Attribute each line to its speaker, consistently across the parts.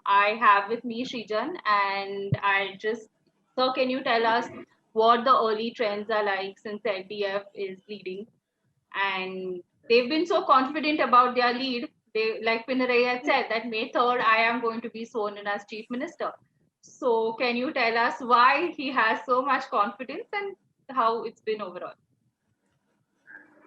Speaker 1: I have with me Srijan, and sir, can you tell us what the early trends are like since LDF is leading? And they've been so confident about their lead. Like Pinarayi had said, that May 3rd, I am going to be sworn in as Chief Minister. So, can you tell us why he has so much confidence and how it's been overall?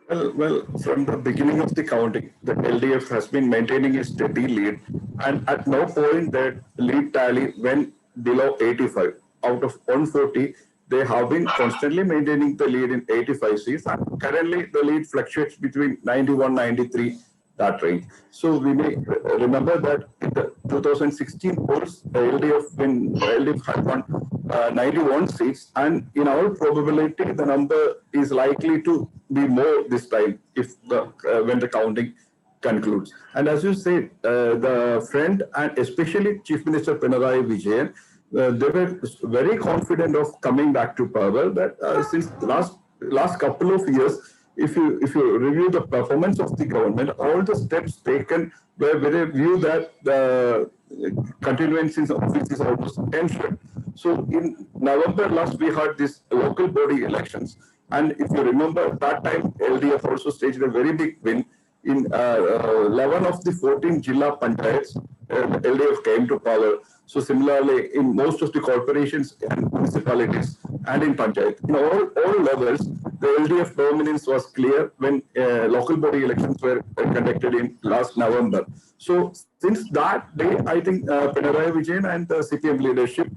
Speaker 2: From the beginning of the counting, the LDF has been maintaining a steady lead, and at no point that lead tally went below 85. Out of 140, they have been constantly maintaining the lead in 85 seats, and currently the lead fluctuates between 91, 93, that range. So we may remember that in the 2016 polls, the LDF had won 91 seats, and in all probability, the number is likely to be more this time if the when the counting concludes. And as you said, the friend and especially Chief Minister Pinarayi Vijayan, they were very confident of coming back to power. That since the last couple of years, if you review the performance of the government, all the steps taken were with a view that the continuance in office is almost ensured. So in November last, we had these local body elections, and if you remember that time, LDF also staged a very big win in 11 of the 14 Jilla Panchayats. LDF came to power. So similarly, in most of the corporations and municipalities and in Panchayat, in all levels, the LDF dominance was clear when local body elections were conducted in last November. So since that day, I think Pinarayi Vijayan and the CPM leadership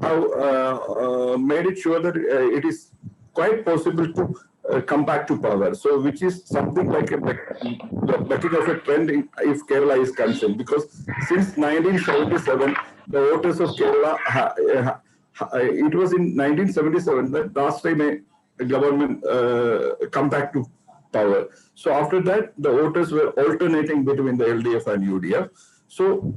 Speaker 2: have made it sure that it is quite possible to come back to power. So, which is something like a becking of a trend if Kerala is concerned, because since 1977, the voters of Kerala, it was in 1977 that last time a government come back to power. So after that, the voters were alternating between the LDF and UDF. So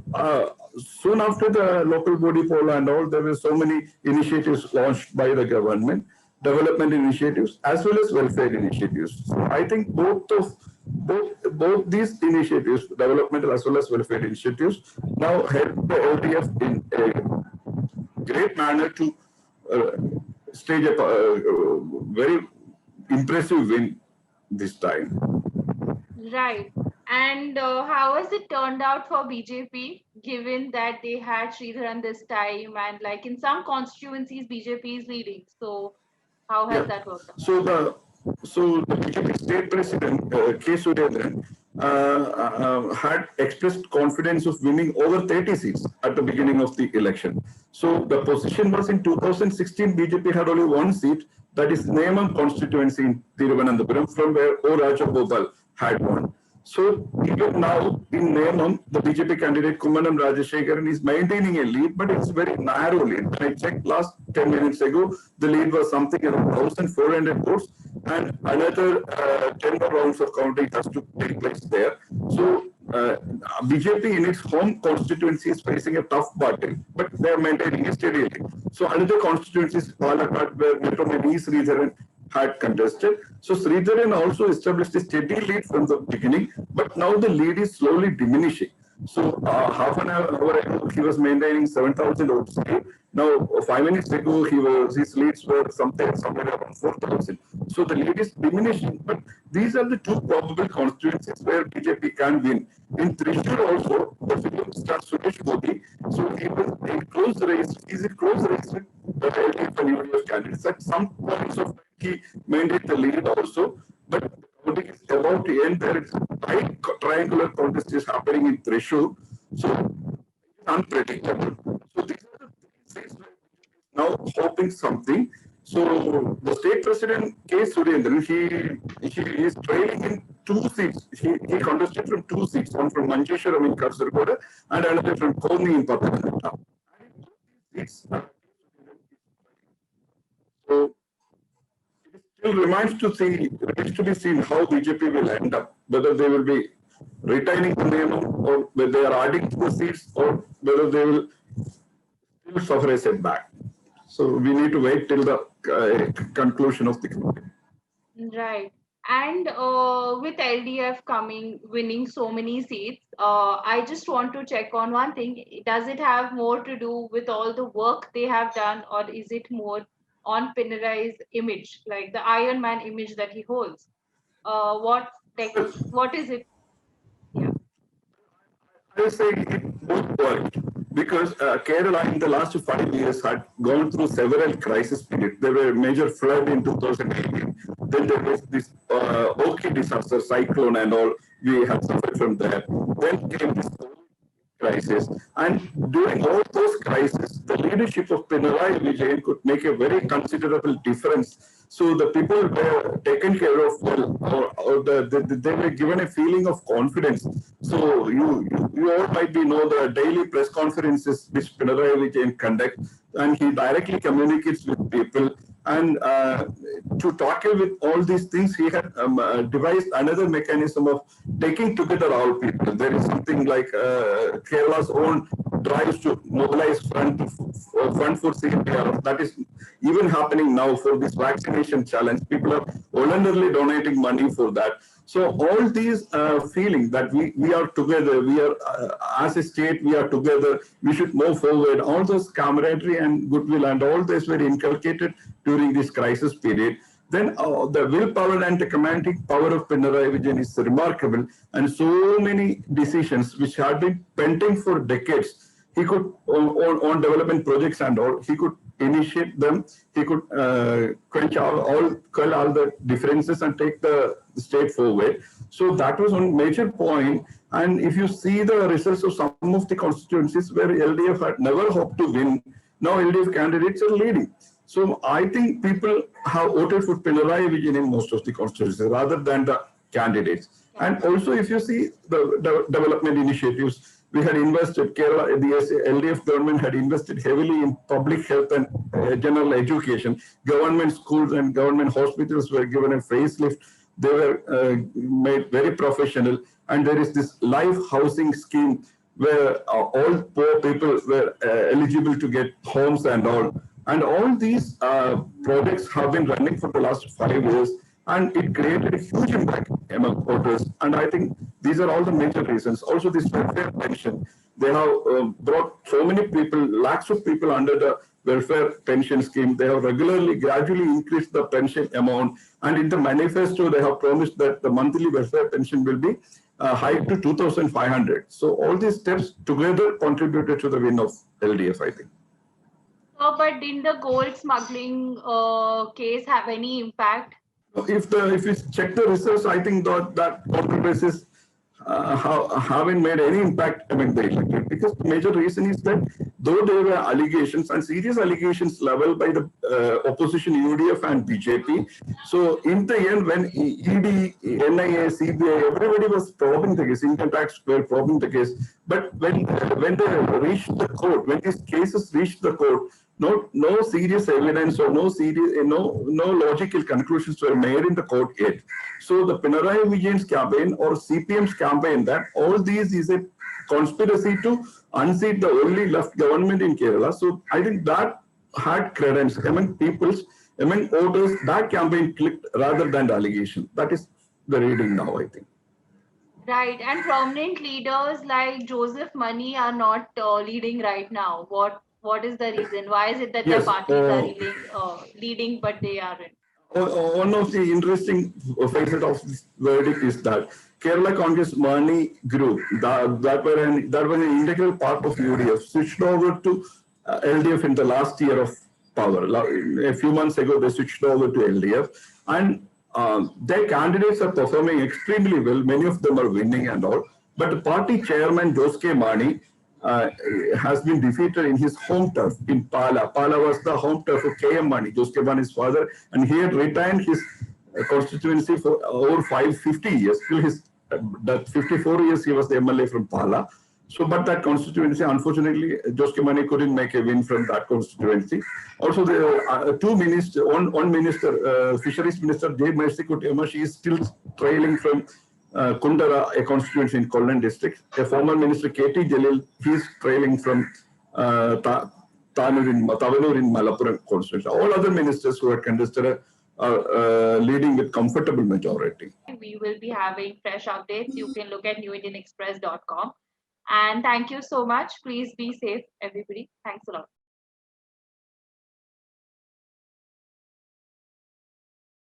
Speaker 2: soon after the local body poll and all, there were so many initiatives launched by the government, development initiatives as well as welfare initiatives. So I think both these initiatives, developmental as well as welfare initiatives, now help the LDF in a great manner to uh, stage a very impressive win this time.
Speaker 1: Right. And how has it turned out for BJP, given that they had Sridharan this time, and like in some constituencies, BJP is leading. So, how has
Speaker 2: Yeah.
Speaker 1: that worked out?
Speaker 2: So the BJP state president K. Surendran had expressed confidence of winning over 30 seats at the beginning of the election. So the position was in 2016, BJP had only one seat, that is Neyam constituency in Thiruvananthapuram, from where O. Rajagopal had won. So even now in Neyam, the BJP candidate Kumanam Rajashekaran is maintaining a lead, but it's very narrow lead. When I checked last 10 minutes ago, the lead was something around 1,400 votes, and another 10 more rounds of counting has to take place there. So BJP in its home constituency is facing a tough battle, but they are maintaining a steady lead. So another constituency is Palakkad, where Metro Mani Sridharan had contested. So Sridharan also established a steady lead from the beginning, but now the lead is slowly diminishing. So half an hour ago, he was maintaining 7,000 votes. Now, 5 minutes ago, his leads were somewhere around 4,000. So the lead is diminishing. But these are the two probable constituencies where BJP can win. In Trishur also, the film star Suresh Gopi, so he was in close race. He's in close race with the LDF and UDF candidates. At some points of time, he maintained the lead also. But voting is about to end. There is a tight triangular contest is happening in Trishur. So it's unpredictable. So these are the three states where now hoping something. So the state president K. Surendran, he is trailing in two seats. He contested from two seats, one from Manjeshwaram in Kasaragod and another from Konni in Pathanamthitta. Seats. So it still remains to be seen how BJP will end up, whether they will be retaining the name or whether they are adding to the seats or whether they will still suffer a setback. So we need to wait till the conclusion of the campaign.
Speaker 1: Right. And with LDF coming, winning so many seats, I just want to check on one thing. Does it have more to do with all the work they have done, or is it more on Pinarai's image, like the Iron Man image that he holds? What, like, what is it? Yeah.
Speaker 2: I say it both worked because Kerala in the last 5 years had gone through several crisis periods. There were major flood in 2018. Then there was this Oki disaster, cyclone and all. We had suffered from that. Then came this crisis. And during all those crises, the leadership of Pinarayi Vijayan could make a very considerable difference. So the people were taken care of well, or they were given a feeling of confidence. So you all might be know the daily press conferences which Pinarayi Vijayan conduct, and he directly communicates with people. And to tackle with all these things, he had devised another mechanism of taking together all people. There is something like Kerala's own drives to mobilize fund for CPR. That is even happening now for this vaccination challenge. People are voluntarily donating money for that. So all these feeling that we are together, we are as a state, we are together, we should move forward. All those camaraderie and goodwill and all this were inculcated during this crisis period. Then the willpower and the commanding power of Pinarayi Vijayan is remarkable, and so many decisions which had been pending for decades, he could on development projects and all, he could initiate them. He could quell all the differences and take the state forward. So that was one major point. And if you see the results of some of the constituencies where LDF had never hoped to win, now LDF candidates are leading. So I think people have voted for Pinarayi Vijayan in most of the constituencies rather than the candidates. And also, if you see the development initiatives, we had invested, Kerala, the LDF government had invested heavily in public health and general education. Government schools and government hospitals were given a facelift. They were made very professional. And there is this life housing scheme where all poor people were eligible to get homes and all. And all these projects have been running for the last 5 years, and it created a huge impact among voters. And I think these are all the major reasons. Also, this welfare pension, they have brought so many people, lakhs of people under the welfare pension scheme. They have regularly, gradually increased the pension amount. And in the manifesto, they have promised that the monthly welfare pension will be hiked to 2,500. So all these steps together contributed to the win of LDF, I think.
Speaker 1: But didn't the gold smuggling case have any impact?
Speaker 2: If you check the results, I think that controversies haven't made any impact among the electorate, because the major reason is that though there were allegations and serious allegations leveled by the opposition UDF and BJP, so in the end when ED, NIA, CBI, everybody was probing the case, income tax were probing the case, but when they reached the court, when these cases reached the court, no serious evidence or no logical conclusions were made in the court yet. So the Pinarayi Vijayan's campaign or CPM's campaign that all these is a conspiracy to unseat the only left government in Kerala. So I think that had credence among voters. That campaign clicked rather than the allegation. That is the reading now, I think.
Speaker 1: Right, and prominent leaders like Joseph Mani are not leading right now. What is the reason? Why is it that their
Speaker 2: Yes.
Speaker 1: parties are leading, but they aren't?
Speaker 2: One of the interesting facets of this verdict is that Kerala Congress Mani group, that was an integral part of UDF, switched over to LDF in the last year of power. A few months ago, they switched over to LDF, and their candidates are performing extremely well. Many of them are winning and all. But the party chairman, Joske Mani, has been defeated in his home turf in Pala. Pala was the home turf of KM Mani, Joske Mani's father, and he had retained his constituency for over 50 years. Till his 54 years, he was the MLA from Pala. So, but that constituency, unfortunately, Joske Mani couldn't make a win from that constituency. Also, the two ministers, one minister, Fisheries Minister J. Mercy, she is still trailing from Kundara, a constituency in Kollam district. A former minister, K.T. Jalil, he is trailing from Tavanur in Malappuram constituency. All other ministers who had contested are leading with comfortable majority.
Speaker 1: We will be having fresh updates. You can look at newindianexpress.com. And thank you so much. Please be safe, everybody. Thanks a lot.